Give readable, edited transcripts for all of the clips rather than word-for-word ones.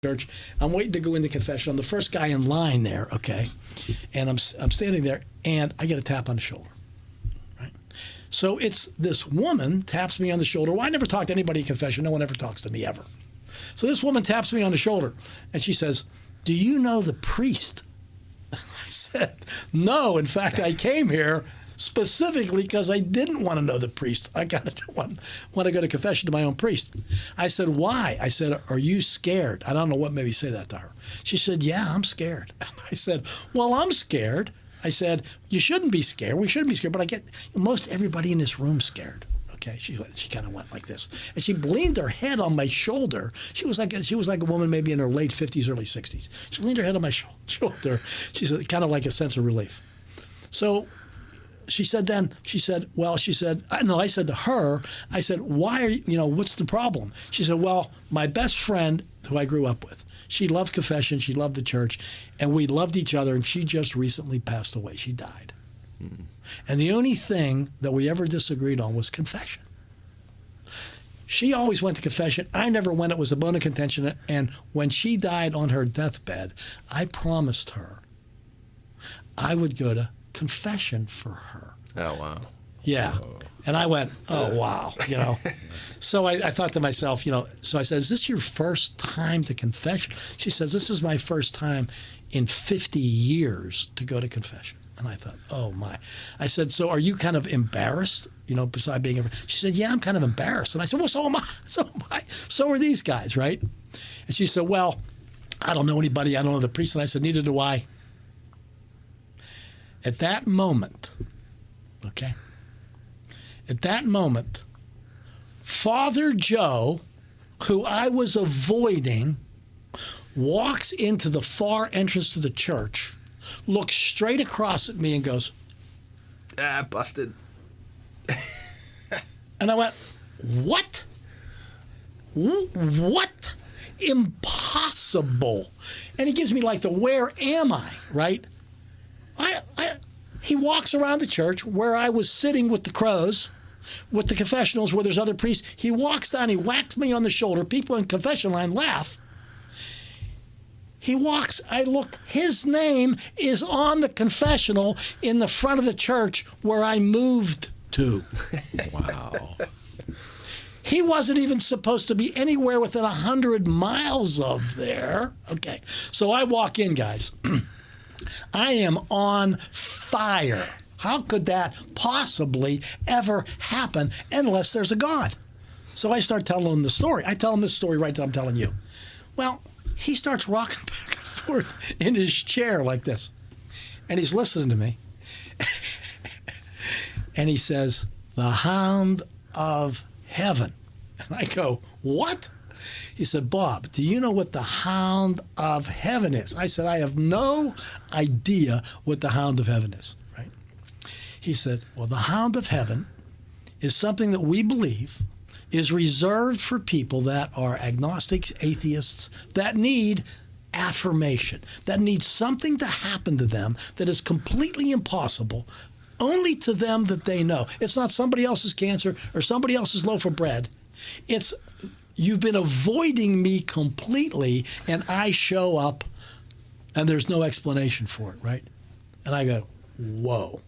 church. I'm waiting to go into confession. I'm the first guy in line there, okay? And I'm standing there, and I get a tap on the shoulder, right? So it's this woman taps me on the shoulder. Well, I never talk to anybody in confession. No one ever talks to me ever. So this woman taps me on the shoulder, and she says, "Do you know the priest?" I said, "No. In fact, I came here specifically because I didn't want to know the priest. I want to go to confession to my own priest." I said, "Why?" I said, "Are you scared?" I don't know what made me say that to her. She said, "Yeah, I'm scared." I said, "Well, I'm scared." I said, "You shouldn't be scared. We shouldn't be scared, but I get most everybody in this room scared." Okay, she kind of went like this, and she leaned her head on my shoulder. She was like a woman maybe in her late 50s, early 60s. She leaned her head on my shoulder. She said, kind of like a sense of relief. So I said, to her, I said, "Why are you, what's the problem?" She said, "Well, my best friend who I grew up with, she loved confession, she loved the church, and we loved each other, and she just recently passed away. She died. And the only thing that we ever disagreed on was confession. She always went to confession. I never went. It was a bone of contention. And when she died on her deathbed, I promised her I would go to confession for her." Oh, wow. Yeah. And I went, "Oh, wow." So I thought to myself, so I said, "Is this your first time to confession?" She says, "This is my first time in 50 years to go to confession." And I thought, oh, my. I said, "So are you kind of embarrassed, beside being embarrassed?" She said, "Yeah, I'm kind of embarrassed." And I said, "Well, so am I. So am I. So are these guys, right?" And she said, "Well, I don't know anybody. I don't know the priest." And I said, "Neither do I." At that moment, Father Joe, who I was avoiding, walks into the far entrance to the church, looks straight across at me and goes, Busted. And I went, "What? What? Impossible." And he gives me like the "where am I," right? He walks around the church where I was sitting with the crows, with the confessionals where there's other priests. He walks down, he whacks me on the shoulder. People in confession line laugh. He walks, I look, his name is on the confessional in the front of the church where I moved to. Wow. He wasn't even supposed to be anywhere within 100 miles of there. Okay, so I walk in, guys. I am on fire. How could that possibly ever happen unless there's a God? So I start telling him the story. I tell him this story right that I'm telling you. Well, he starts rocking back and forth in his chair like this. And he's listening to me. And he says, "The Hound of Heaven." And I go, "What?" He said, "Bob, do you know what the Hound of Heaven is?" I said, "I have no idea what the Hound of Heaven is." Right? He said, "Well, the Hound of Heaven is something that we believe is reserved for people that are agnostics, atheists, that need affirmation, that need something to happen to them that is completely impossible, only to them that they know. It's not somebody else's cancer or somebody else's loaf of bread. It's you've been avoiding me completely, and I show up, and there's no explanation for it, right?" And I go, "Whoa."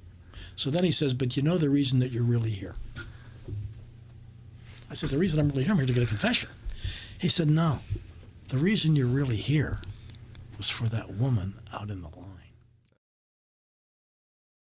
So then he says, "But you know the reason that you're really here?" I said, "The reason I'm really here, I'm here to get a confession." He said, "No, the reason you're really here was for that woman out in the line."